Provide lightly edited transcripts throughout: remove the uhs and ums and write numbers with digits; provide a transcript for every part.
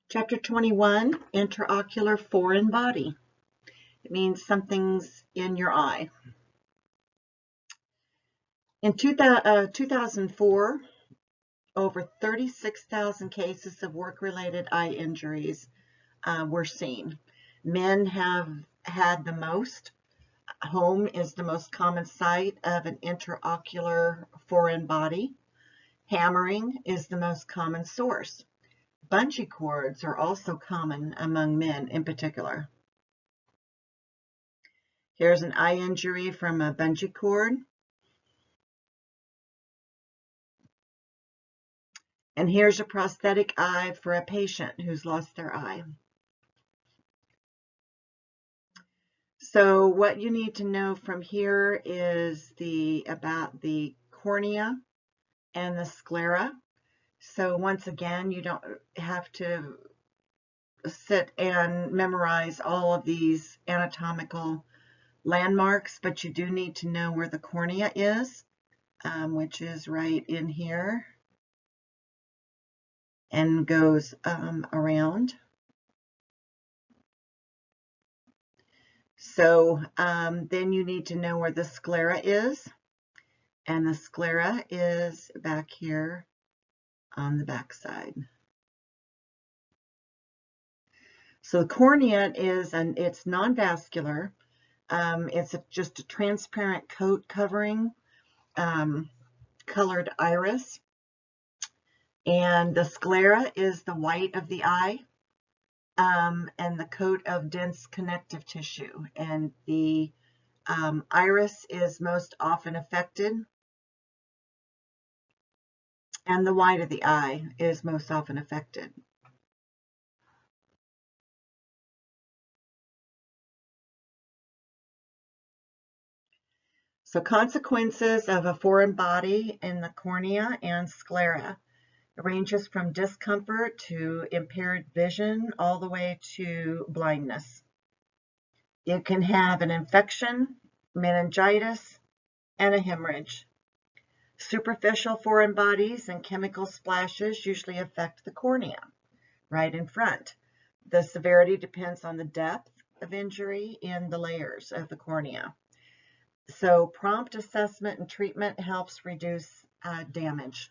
Chapter 21, Intraocular Foreign Body. It means something's in your eye. In 2004, over 36,000 cases of work-related eye injuries were seen. Men have had the most. Home is the most common site of an intraocular foreign body. Hammering is the most common source. Bungee cords are also common among men in particular. Here's an eye injury from a bungee cord. And here's a prosthetic eye for a patient who's lost their eye. So what you need to know from here is about the cornea and the sclera. So once again, you don't have to sit and memorize all of these anatomical landmarks, but you do need to know where the cornea is, which is right in here and goes around. So then you need to know where the sclera is, and the sclera is back here on the back side. So the cornea it's non-vascular. It's just a transparent coat covering colored iris. And the sclera is the white of the eye and the coat of dense connective tissue. And the iris is most often affected. And the white of the eye is most often affected. So consequences of a foreign body in the cornea and sclera. It ranges from discomfort to impaired vision all the way to blindness. You can have an infection, meningitis, and a hemorrhage. Superficial foreign bodies and chemical splashes usually affect the cornea, right in front. The severity depends on the depth of injury in the layers of the cornea. So prompt assessment and treatment helps reduce damage.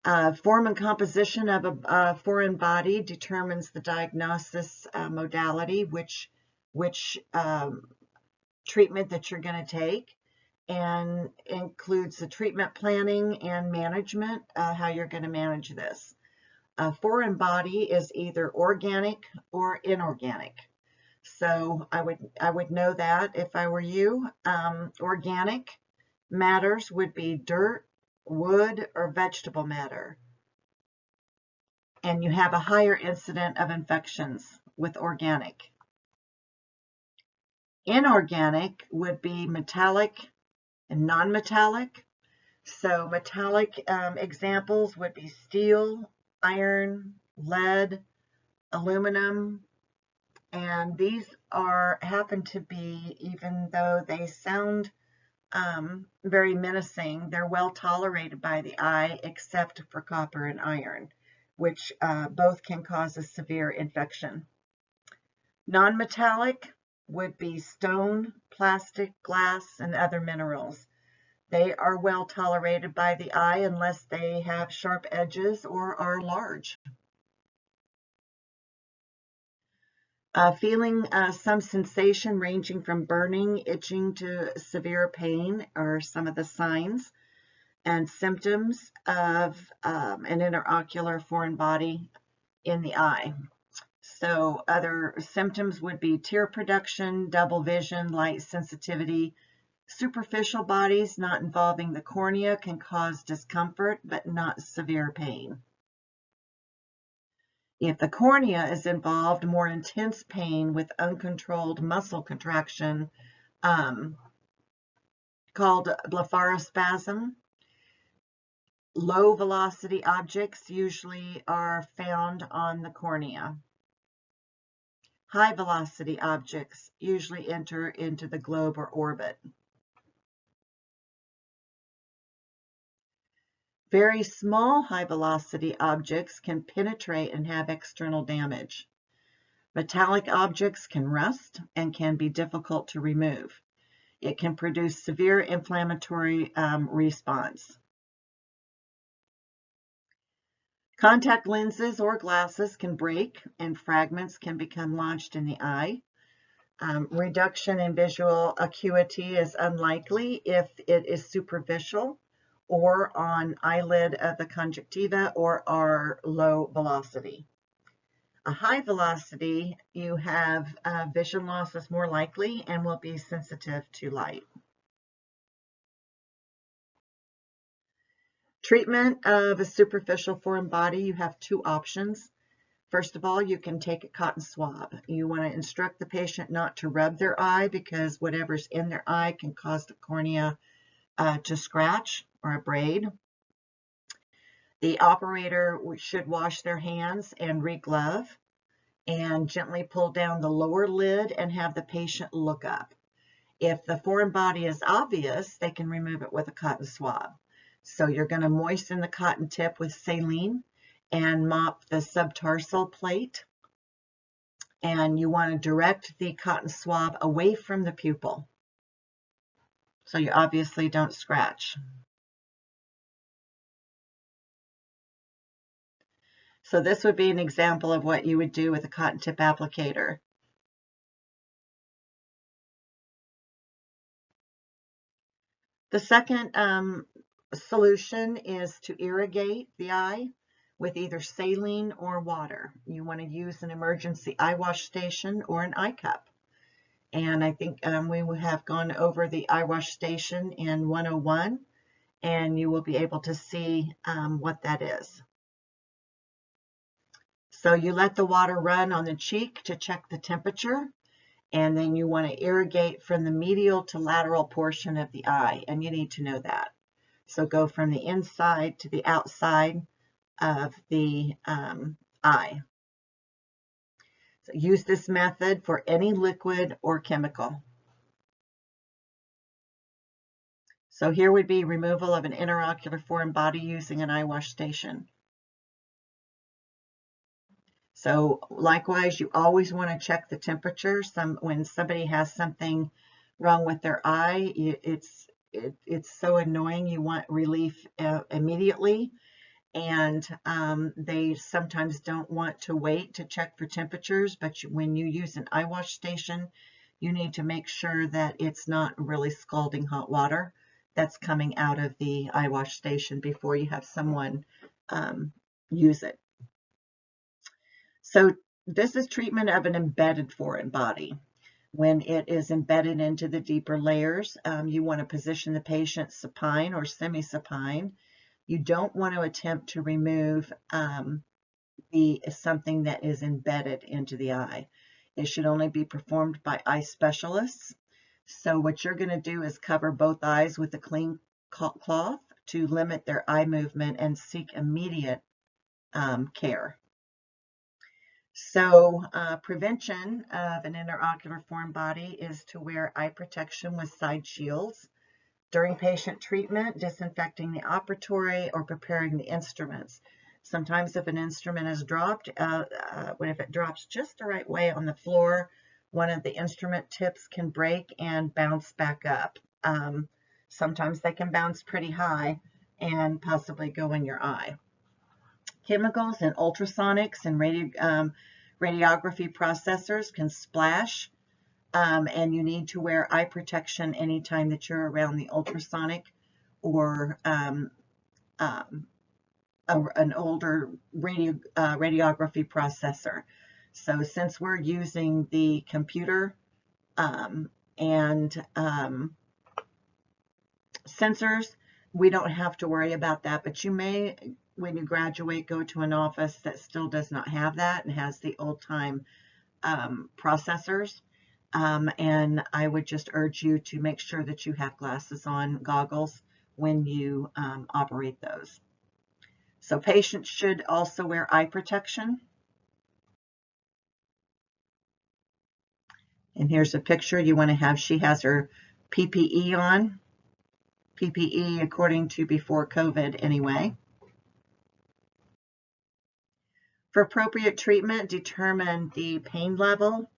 Form and composition of a foreign body determines the diagnosis modality, which treatment that you're going to take, and includes the treatment planning and management, how you're going to manage this. A foreign body is either organic or inorganic. So I would know that if I were you. Organic matters would be dirt, wood, or vegetable matter. And you have a higher incidence of infections with organic. Inorganic would be metallic and non-metallic. So metallic examples would be steel, iron, lead, aluminum, and these happen to be, even though they sound very menacing, they're well tolerated by the eye except for copper and iron, which both can cause a severe infection. Non-metallic would be stone, plastic, glass, and other minerals. They are well tolerated by the eye unless they have sharp edges or are large. Feeling some sensation ranging from burning, itching to severe pain are some of the signs and symptoms of an intraocular foreign body in the eye. So other symptoms would be tear production, double vision, light sensitivity. Superficial bodies not involving the cornea can cause discomfort but not severe pain. If the cornea is involved, more intense pain with uncontrolled muscle contraction called blepharospasm. Low velocity objects usually are found on the cornea. High velocity objects usually enter into the globe or orbit. Very small high-velocity objects can penetrate and have external damage. Metallic objects can rust and can be difficult to remove. It can produce severe inflammatory response. Contact lenses or glasses can break and fragments can become lodged in the eye. Reduction in visual acuity is unlikely if it is superficial or on eyelid of the conjunctiva or are low velocity. A high velocity, you have vision loss is more likely and will be sensitive to light. Treatment of a superficial foreign body, you have two options. First of all, you can take a cotton swab. You want to instruct the patient not to rub their eye because whatever's in their eye can cause the cornea to scratch or abrade. The operator should wash their hands and re-glove and gently pull down the lower lid and have the patient look up. If the foreign body is obvious, they can remove it with a cotton swab. So you're going to moisten the cotton tip with saline and mop the subtarsal plate. And you want to direct the cotton swab away from the pupil, so you obviously don't scratch. So this would be an example of what you would do with a cotton tip applicator. The second solution is to irrigate the eye with either saline or water. You want to use an emergency eye wash station or an eye cup. And I think we have gone over the eye wash station in 101, and you will be able to see what that is. So you let the water run on the cheek to check the temperature, and then you want to irrigate from the medial to lateral portion of the eye, and you need to know that. So go from the inside to the outside of the eye. So use this method for any liquid or chemical. So here would be removal of an intraocular foreign body using an eye wash station. So likewise, you always want to check the temperature. When somebody has something wrong with their eye, it's so annoying. You want relief immediately. And they sometimes don't want to wait to check for temperatures, but when you use an eye wash station, you need to make sure that it's not really scalding hot water that's coming out of the eye wash station before you have someone use it. So this is treatment of an embedded foreign body. When it is embedded into the deeper layers, you want to position the patient supine or semi-supine. You don't want to attempt to remove something that is embedded into the eye. It should only be performed by eye specialists. So what you're going to do is cover both eyes with a clean cloth to limit their eye movement and seek immediate care. So prevention of an intraocular foreign body is to wear eye protection with side shields. During patient treatment, disinfecting the operatory or preparing the instruments. Sometimes if an instrument is dropped, if it drops just the right way on the floor, one of the instrument tips can break and bounce back up. Sometimes they can bounce pretty high and possibly go in your eye. Chemicals and ultrasonics and radiography processors can splash. And you need to wear eye protection anytime that you're around the ultrasonic or an older radiography processor. So since we're using the computer and sensors, we don't have to worry about that, but you may, when you graduate, go to an office that still does not have that and has the old-time processors. And I would just urge you to make sure that you have glasses on, goggles, when you operate those. So patients should also wear eye protection. And here's a picture you want to have. She has her PPE on. PPE according to before COVID anyway. For appropriate treatment, determine the pain level,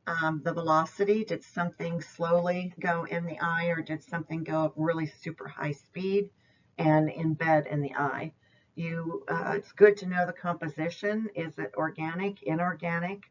the velocity. Did something slowly go in the eye, or did something go at really super high speed and embed in the eye? It's good to know the composition. Is it organic, inorganic?